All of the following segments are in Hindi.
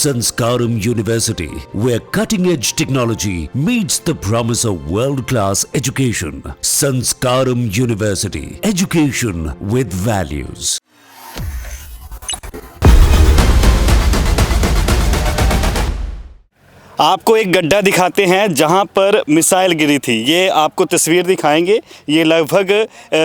Sanskaram University, where cutting-edge technology meets the promise of world-class education. Sanskaram University, education with values. आपको एक गड्ढा दिखाते हैं जहां पर मिसाइल गिरी थी। ये आपको तस्वीर दिखाएंगे। ये लगभग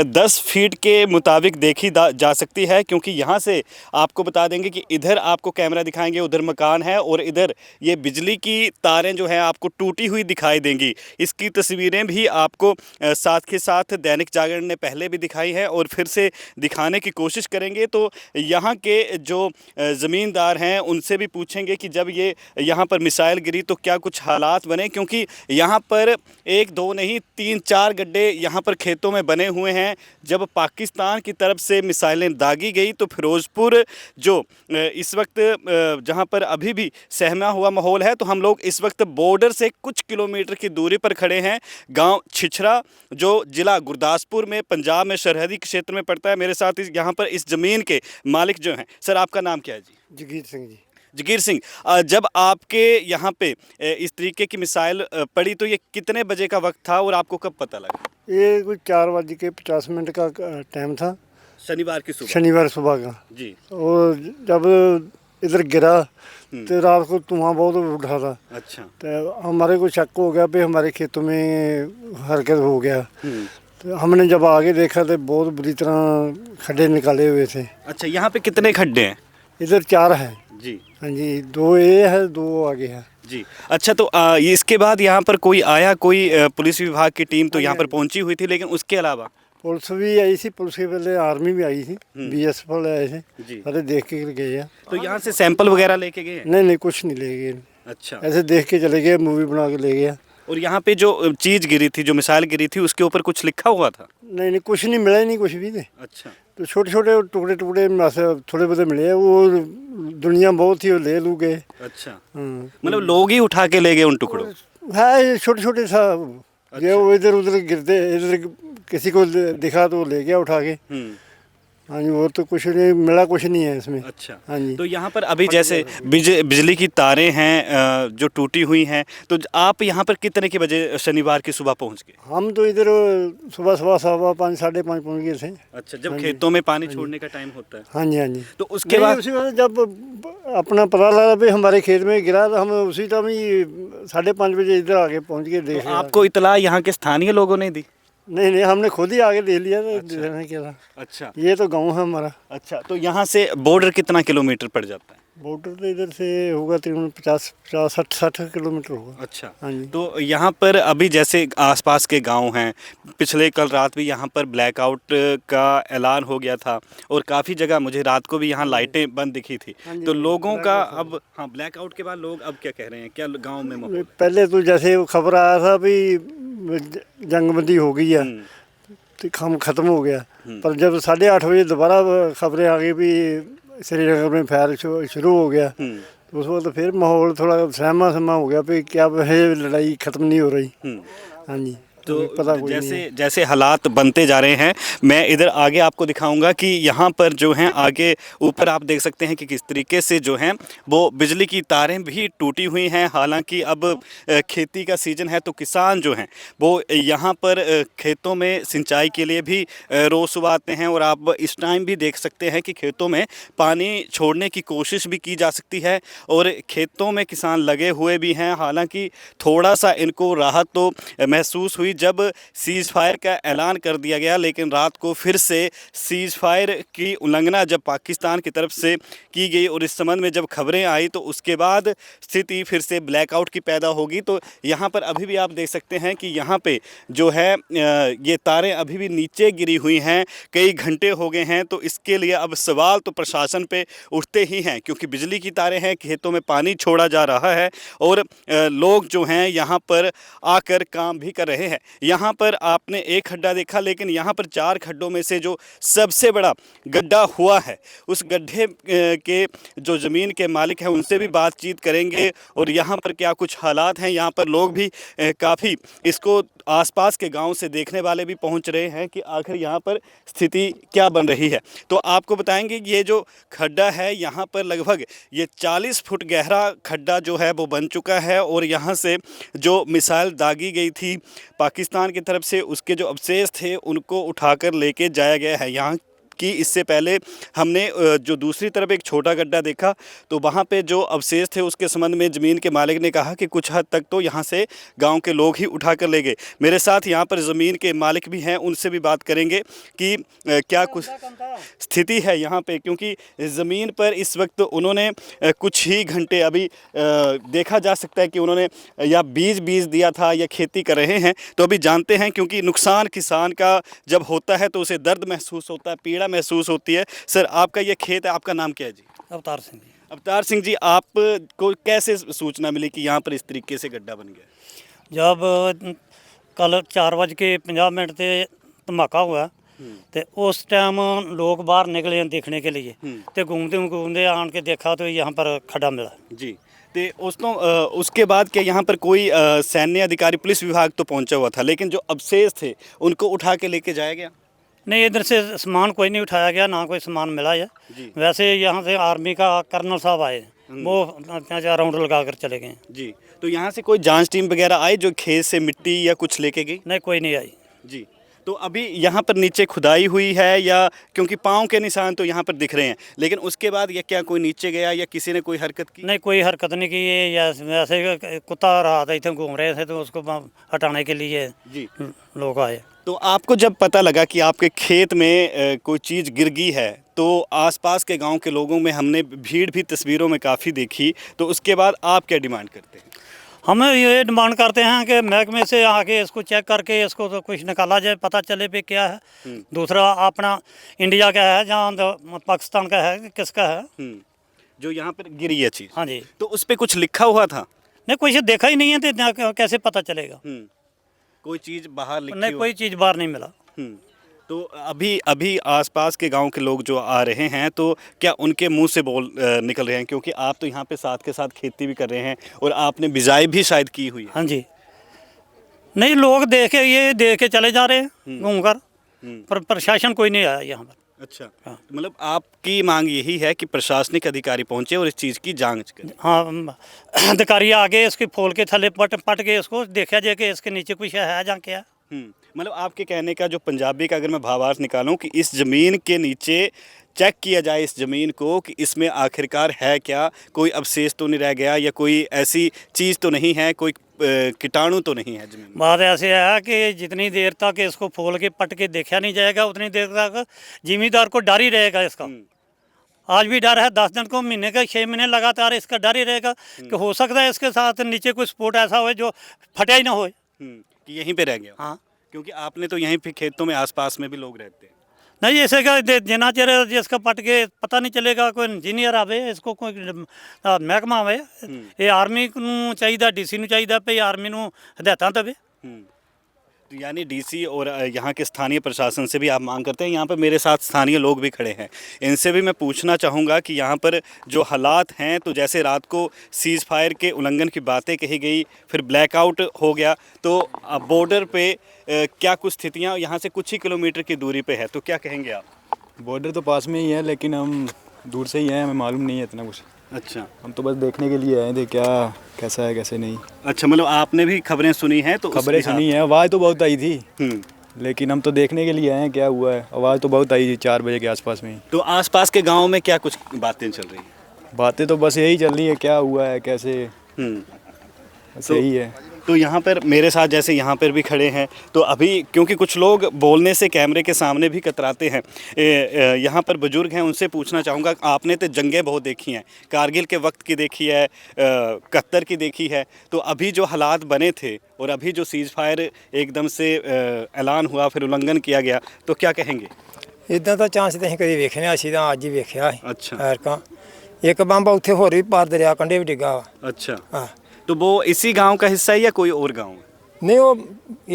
10 फीट के मुताबिक देखी जा सकती है, क्योंकि यहां से आपको बता देंगे कि इधर आपको कैमरा दिखाएंगे, उधर मकान है और इधर ये बिजली की तारें जो हैं आपको टूटी हुई दिखाई देंगी। इसकी तस्वीरें भी आपको साथ के साथ दैनिक जागरण ने पहले भी दिखाई है और फिर से दिखाने की कोशिश करेंगे। तो यहाँ के जो ज़मींदार हैं उनसे भी पूछेंगे कि जब ये यहाँ पर मिसाइल गिरी तो क्या कुछ हालात बने, क्योंकि यहाँ पर एक दो नहीं 3-4 गड्ढे यहाँ पर खेतों में बने हुए हैं। जब पाकिस्तान की तरफ से मिसाइलें दागी गई तो फिरोज़पुर जो इस वक्त जहाँ पर अभी भी सहमा हुआ माहौल है, तो हम लोग इस वक्त बॉर्डर से कुछ किलोमीटर की दूरी पर खड़े हैं। गांव छिछरा जो ज़िला गुरदासपुर में पंजाब में सरहदी क्षेत्र में पड़ता है। मेरे साथ यहाँ पर इस ज़मीन के मालिक जो हैं, सर आपका नाम क्या है जी? जगीर सिंह जी। जगीर सिंह, जब आपके यहाँ पे इस तरीके की मिसाइल पड़ी तो ये कितने बजे का वक्त था और आपको कब पता लगा? ये कुछ 4:50 का टाइम था, शनिवार सुबह का जी। और जब इधर गिरा तो रात को धुआं बहुत उठा था। अच्छा। तो हमारे को शक हो गया भी हमारे खेतों में हरकत हो गया। तो हमने जब आगे देखा तो बहुत बुरी तरह खड्डे निकाले हुए थे। अच्छा, यहाँ पे कितने खड्डे हैं? इधर 4 हैं जी। हाँ जी, 2 ये है, 2 आगे है जी। अच्छा, तो इसके बाद यहाँ पर कोई आया, कोई पुलिस विभाग की टीम तो यहाँ पर पहुँची हुई थी, लेकिन उसके अलावा पुलिस भी आई थी, पुलिस के पहले आर्मी भी आई थी, BSF वाले आए थे, जी। अरे देख के गए हैं। तो यहाँ से सैंपल वगैरह लेके गए? नहीं, कुछ नहीं ले गए। अच्छा, ऐसे देख के चले गए, मूवी बना के ले गया। और यहाँ पे जो चीज़ गिरी थी, जो मिसाइल गिरी थी, उसके ऊपर कुछ लिखा हुआ था? नहीं, कुछ नहीं मिला, ही नहीं कुछ भी। अच्छा। तो छोटे छोटे टुकड़े थोड़े बहुत मिले, वो दुनिया बहुत ही ले लू गए। अच्छा, मतलब लोग ही उठा के ले गए उन टुकड़ों? है छोटे छोटे सा। ये वो इधर उधर गिरते, इधर किसी को दिखा तो ले गया उठा के। हाँ जी, वो तो कुछ नहीं मिला, कुछ नहीं है इसमें। अच्छा। हाँ जी। तो यहाँ पर अभी जैसे बिजली की तारें हैं जो टूटी हुई हैं, तो आप यहाँ पर कितने के बजे शनिवार की सुबह पहुँच गए? हम तो इधर सुबह 5:15 साढ़े 5 पहुँच गए थे। अच्छा, जब खेतों में पानी छोड़ने का टाइम होता है? हाँ जी। तो उसके बाद जब अपना पता लगा भी हमारे खेत में गिरा तो हम उसी टाइम ही 5:30 बजे इधर आके पहुँच गए। देख आपको इतला यहाँ के स्थानीय लोगों ने दी? नहीं, हमने खुद ही आगे ले लिया। तो अच्छा, ये तो गांव है हमारा। अच्छा, तो यहाँ से बॉर्डर कितना किलोमीटर पड़ जाता है? बॉर्डर तो इधर से होगा तकरीबन 50-60 किलोमीटर होगा। अच्छा। हाँ जी। तो यहाँ पर अभी जैसे आसपास के गांव हैं, पिछले कल रात भी यहाँ पर ब्लैकआउट का ऐलान हो गया था और काफ़ी जगह मुझे रात को भी यहाँ लाइटें बंद दिखी थी। तो लोगों का अब ब्लैकआउट के बाद लोग अब क्या कह रहे हैं, क्या गाँव में माहौल? पहले तो जैसे खबर आया था भी जंगबंदी हो गई है तो काम ख़त्म हो गया, पर जब 8:30 बजे दोबारा खबरें आ गई भी श्रीनगर में फायर शुरू हो गया, तो उस वक्त फिर माहौल थोड़ा सहमा हो गया भी क्या है, लड़ाई ख़त्म नहीं हो रही। हाँ जी। तो जैसे हालात बनते जा रहे हैं, मैं इधर आगे आपको दिखाऊंगा कि यहाँ पर जो हैं आगे ऊपर आप देख सकते हैं कि किस तरीके से जो हैं वो बिजली की तारें भी टूटी हुई हैं। हालांकि अब खेती का सीज़न है तो किसान जो हैं वो यहाँ पर खेतों में सिंचाई के लिए भी रोज़ सुबह आते हैं और आप इस टाइम भी देख सकते हैं कि खेतों में पानी छोड़ने की कोशिश भी की जा सकती है और खेतों में किसान लगे हुए भी हैं। हालांकि थोड़ा सा इनको राहत तो महसूस हुई जब सीज़ फायर का ऐलान कर दिया गया, लेकिन रात को फिर से सीज़ फायर की उल्लंघना जब पाकिस्तान की तरफ से की गई और इस संबंध में जब खबरें आई तो उसके बाद स्थिति फिर से ब्लैकआउट की पैदा होगी। तो यहाँ पर अभी भी आप देख सकते हैं कि यहाँ पे जो है ये तारें अभी भी नीचे गिरी हुई हैं, कई घंटे हो गए हैं। तो इसके लिए अब सवाल तो प्रशासन पे उठते ही हैं, क्योंकि बिजली की तारें हैं, खेतों में पानी छोड़ा जा रहा है और लोग जो हैं यहाँ पर आकर काम भी कर रहे हैं। यहाँ पर आपने एक खड्डा देखा, लेकिन यहाँ पर 4 खड्डों में से जो सबसे बड़ा गड्ढा हुआ है, उस गड्ढे के जो ज़मीन के मालिक हैं उनसे भी बातचीत करेंगे और यहाँ पर क्या कुछ हालात हैं। यहाँ पर लोग भी काफ़ी इसको आसपास के गांव से देखने वाले भी पहुंच रहे हैं कि आखिर यहाँ पर स्थिति क्या बन रही है। तो आपको बताएंगे कि ये जो खड्डा है यहाँ पर लगभग ये 40 फुट गहरा खड्डा जो है वो बन चुका है और यहाँ से जो मिसाइल दागी गई थी पाकिस्तान की तरफ से, उसके जो अवशेष थे उनको उठाकर लेके जाया गया है यहाँ कि इससे पहले हमने जो दूसरी तरफ एक छोटा गड्ढा देखा तो वहाँ पे जो अवशेष थे उसके संबंध में ज़मीन के मालिक ने कहा कि कुछ हद तक तो यहाँ से गांव के लोग ही उठा कर ले गए। मेरे साथ यहाँ पर ज़मीन के मालिक भी हैं, उनसे भी बात करेंगे कि क्या कुछ स्थिति है यहाँ पे, क्योंकि ज़मीन पर इस वक्त उन्होंने कुछ ही घंटे अभी देखा जा सकता है कि उन्होंने या बीज दिया था या खेती कर रहे हैं। तो अभी जानते हैं, क्योंकि नुकसान किसान का जब होता है तो उसे दर्द महसूस होता है, पीड़ा महसूस होती है। सर, आपका ये खेत है, आपका नाम क्या है जी? अवतार सिंह जी। अवतार सिंह जी, आपको कैसे सूचना मिली कि यहाँ पर इस तरीके से गड्ढा बन गया? जब कल 4:50 ते धमाका हुआ तो उस टाइम लोग बाहर निकले देखने के लिए, तो घूमते आन के देखा तो यहाँ पर खड्डा मिला जी। तो उसके बाद क्या यहाँ पर कोई सैन्य अधिकारी, पुलिस विभाग तो पहुँचा हुआ था, लेकिन जो अवशेष थे उनको उठा के लेके जाया गया? नहीं, इधर से सामान कोई नहीं उठाया गया, ना कोई सामान मिला है। वैसे यहाँ से आर्मी का कर्नल साहब आए, वो राउंड लगा कर चले गए जी। तो यहाँ से कोई जांच टीम वगैरह आई जो खेत से मिट्टी या कुछ लेके गई? नहीं, कोई नहीं आई जी। तो अभी यहाँ पर नीचे खुदाई हुई है या, क्योंकि पाँव के निशान तो यहाँ पर दिख रहे हैं, लेकिन उसके बाद ये क्या कोई नीचे गया या किसी ने कोई हरकत की? नहीं, कोई हरकत नहीं की है। या वैसे कुत्ता रहा था, इधर घूम रहे थे तो उसको हटाने के लिए जी लोग आए। तो आपको जब पता लगा कि आपके खेत में कोई चीज़ गिर गई है तो आसपास के गांव के लोगों में हमने भीड़ भी तस्वीरों में काफ़ी देखी, तो उसके बाद आप क्या डिमांड करते हैं? हम ये डिमांड करते हैं कि महकमे से आके इसको चेक करके इसको तो कुछ निकाला जाए, पता चले पे क्या है। दूसरा अपना इंडिया का है, जहाँ पाकिस्तान का है, किसका है जो यहाँ पर गिरी है चीज़? हाँ जी। तो उस पर कुछ लिखा हुआ था? नहीं, कुछ देखा ही नहीं है तो कैसे पता चलेगा? कोई चीज़ बाहर लिखी? नहीं, कोई चीज़ बाहर नहीं मिला। तो अभी आसपास के गांव के लोग जो आ रहे हैं तो क्या उनके मुंह से बोल निकल रहे हैं, क्योंकि आप तो यहाँ पे साथ के साथ खेती भी कर रहे हैं और आपने बिजाई भी शायद की हुई है? हाँ जी। नहीं, लोग देख के चले जा रहे हैं घूमकर, पर प्रशासन कोई नहीं आया यहाँ पर। अच्छा, मतलब आपकी मांग यही है कि प्रशासनिक अधिकारी पहुंचे और इस चीज़ की जांच करें? हाँ, अधिकारी आगे इसके फोल के थले पट के इसको देखा जाए कि इसके नीचे कुछ है जहाँ क्या। मतलब आपके कहने का जो पंजाबी का अगर मैं भावार्थ निकालूं कि इस ज़मीन के नीचे चेक किया जाए इस ज़मीन को कि इसमें आखिरकार है क्या, कोई अवशेष तो नहीं रह गया या कोई ऐसी चीज़ तो नहीं है, कोई कीटाणु तो नहीं है ज़मीन? बात ऐसे है कि जितनी देर तक इसको फोल के पट के देखा नहीं जाएगा उतनी देर तक जिम्मेदार को डर ही रहेगा इसका। आज भी डर है, 10 दिन को, महीने का, 6 महीने लगातार इसका डर ही रहेगा कि हो सकता है इसके साथ नीचे कोई स्पोर्ट ऐसा हो जो फटा ही ना हो कि यहीं पे रह गया। हाँ, क्योंकि आपने तो यहीं पे खेतों में आसपास में भी लोग रहते हैं। नहीं, ऐसे का जिना चेहरे जिसका पट के पता नहीं चलेगा, कोई इंजीनियर आवे, इसको कोई महकमा आवे, ये आर्मी को चाहिए, डीसी ਨੂੰ चाहिए पे आर्मी ਨੂੰ हदायतां देवे। तो यानी डीसी और यहाँ के स्थानीय प्रशासन से भी आप मांग करते हैं। यहाँ पर मेरे साथ स्थानीय लोग भी खड़े हैं, इनसे भी मैं पूछना चाहूँगा कि यहाँ पर जो हालात हैं, तो जैसे रात को सीज़ फायर के उल्लंघन की बातें कही गई, फिर ब्लैकआउट हो गया, तो बॉर्डर पे क्या कुछ स्थितियाँ यहाँ से कुछ ही किलोमीटर की दूरी पे है, तो क्या कहेंगे आप? बॉर्डर तो पास में ही है, लेकिन हम दूर से ही हैं, हमें मालूम नहीं है इतना कुछ। अच्छा, हम तो बस देखने के लिए आए थे क्या कैसा है कैसे नहीं। अच्छा, मतलब आपने भी खबरें सुनी हैं? तो खबरें सुनी हैं, आवाज़ तो बहुत आई थी, लेकिन हम तो देखने के लिए आए हैं क्या हुआ है। आवाज़ तो बहुत आई थी 4 बजे के आसपास में। तो आसपास के गाँव में क्या कुछ बातें चल रही हैं? बातें तो बस यही चल रही है, क्या हुआ है कैसे, बस यही है। तो यहाँ पर मेरे साथ जैसे यहाँ पर भी खड़े हैं, तो अभी क्योंकि कुछ लोग बोलने से कैमरे के सामने भी कतराते हैं, यहाँ पर बुजुर्ग हैं, उनसे पूछना चाहूँगा, आपने तो जंगें बहुत देखी हैं, कारगिल के वक्त की देखी है, 71 की देखी है, तो अभी जो हालात बने थे और अभी जो सीज़ फायर एकदम से ऐलान हुआ फिर उल्लंघन किया गया, तो क्या कहेंगे? इदा तो चांस तो कभी वेखे नहीं, असी तो अज ही वेख्या। अच्छा, एक बंब उत्थे होर भी पार दरिया कंढे भी डिग्गा। अच्छा, हाँ, तो वो इसी गांव का हिस्सा है या कोई और गांव है? ਨਹੀਂ ਉਹ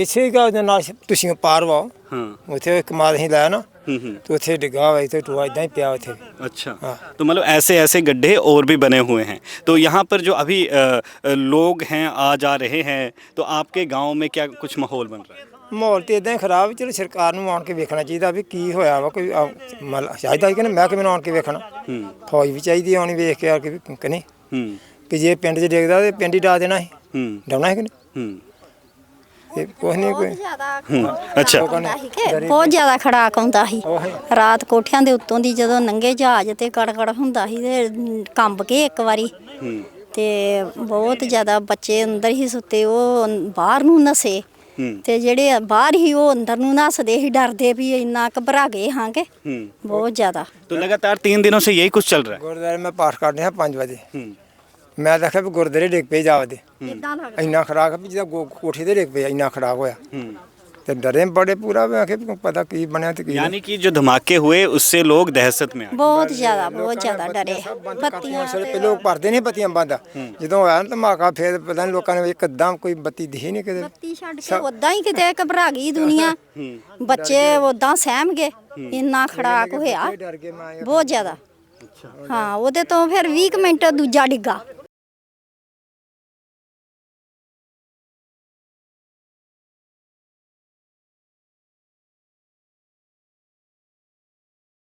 ਇਸੇ ਗੱਲ ਦੇ ਨਾਲ ਤੁਸੀਂ ਪਾਰ ਵਾ हाँ ਉੱਥੇ ਇੱਕ ਮਾਦ ਹੀ ਲਾਇਆ ਨਾ ਤੇ ਉੱਥੇ ਡਿੱਗਾ ਹੋਇਆ ਇੱਥੇ ਟੂਆ ਇਦਾਂ ਹੀ ਪਿਆ ਉੱਥੇ अच्छा हाँ। तो मतलब ऐसे ऐसे गड्ढे और भी बने हुए हैं। तो यहाँ पर जो अभी लोग हैं आ जा रहे हैं, तो आपके गांव में क्या कुछ माहौल बन रहा है? ਮਾਹੌਲ ਤੇ ਇਦਾਂ ਹੀ ਖਰਾਬ। ਚਲੋ ਸਰਕਾਰ ਨੂੰ ਆਣ ਕੇ ਵੇਖਣਾ ਚਾਹੀਦਾ ਵੀ ਕੀ ਹੋਇਆ ਵਾ, ਕੋਈ ਚਾਹੀਦਾ ਕਿ ਮੈਂ ਕਿਵੇਂ ਆਣ ਕੇ ਵੇਖਣਾ। ਫੌਜ ਵੀ ਚਾਹੀਦੀ ਆਉਣੀ ਵੇਖ ਕੇ ਆ ਕੇ ਕਿ ਨਹੀਂ ਕਿ ਜੇ ਪਿੰਡ 'ਚ ਡਿੱਗਦਾ ਤੇ ਪਿੰਡ ਹੀ ਡਾ ਦੇਣਾ ਸੀ, ਡਾਉਣਾ ਹੈ ਕਿ ਨਹੀਂ। ਇਹ ਕੁਛ ਨਹੀਂ ਕੋਈ अच्छा ਬਹੁਤ ਜ਼ਿਆਦਾ ਖੜਾਕ ਹੁੰਦਾ ਸੀ ਰਾਤ ਕੋਠਿਆਂ ਦੇ ਉੱਤੋਂ ਦੀ ਜਦੋਂ ਨੰਗੇ ਜਹਾਜ਼ ਤੇ ਕੜਕੜ ਹੁੰਦਾ ਸੀ ਤੇ ਕੰਬ ਕੇ ਇੱਕ ਵਾਰੀ ਤੇ ਬਹੁਤ ਜ਼ਿਆਦਾ ਬੱਚੇ ਅੰਦਰ ਹੀ ਸੁੱਤੇ, ਉਹ ਬਾਹਰ ਨੂੰ ਨਸੇ ਤੇ ਜਿਹੜੇ ਬਾਹਰ ਹੀ ਉਹ ਅੰਦਰ ਨੂੰ ਨਸਦੇ ਹੀ ਡਰਦੇ ਵੀ ਇੰਨਾ ਘਬਰਾ ਗਏ ਹਾਂਗੇ ਬਹੁਤ ਜ਼ਿਆਦਾ। तो लगातार 3 दिनों से यही कुछ चल रहा है। ਗੁਰਦੁਆਰੇ ਮੈਂ ਪਾਠ ਕਰਦੇ ਹਾਂ 5 ਵਜੇ। ਮੈਂ ਦੇਖਿਆ ਵੀ ਗੁਰਦੁਆਰੇ ਡਿੱਗ ਪਏ ਜਾਵਦੇ ਇਦਾਂ ਲੱਗਦਾ ਇੰਨਾ ਖੜਾਕ ਵੀ ਜਿਹਦਾ ਕੋਠੇ ਤੇ ਡਿੱਗ ਪਿਆ ਇੰਨਾ ਖੜਾਕ ਹੋਇਆ ਤੇ ਡਰੇ ਬੜੇ ਪੂਰਾ ਵੇ ਆਖੇ ਵੀ ਪਤਾ ਕੀ ਬਣਿਆ ਤੇ ਕੀ यानी कि जो धमाके हुए उससे लोग दहशत में आ गए। ਬਹੁਤ ਜ਼ਿਆਦਾ ਡਰੇ। ਬੱਤੀਆਂ ਪਹਿਲੇ ਲੋਕ ਭਰਦੇ ਨਹੀਂ ਬੱਤੀਆਂ ਬੰਦ ਜਦੋਂ ਹੋਇਆ ਨਾ ਧਮਾਕਾ ਫਿਰ ਪਤਾ ਨਹੀਂ ਲੋਕਾਂ ਨੇ ਇੱਕਦਮ ਕੋਈ ਬੱਤੀ ਦਿਖੀ ਨਹੀਂ ਕਿਤੇ। ਬੱਤੀ ਛੱਡ ਕੇ ਉਦਾਂ ਹੀ ਕਿਤੇ ਘਬਰਾ ਗਈ ਦੁਨੀਆ, ਬੱਚੇ ਉਦਾਂ ਸਹਿਮ ਗਏ ਇੰਨਾ ਖੜਾਕ ਹੋਇਆ ਬਹੁਤ ਜ਼ਿਆਦਾ। ਹਾਂ ਉਹਦੇ ਤੋਂ ਫਿਰ 20 ਕੁ ਮਿੰਟ ਦੂਜਾ ਡਿੱਗਾ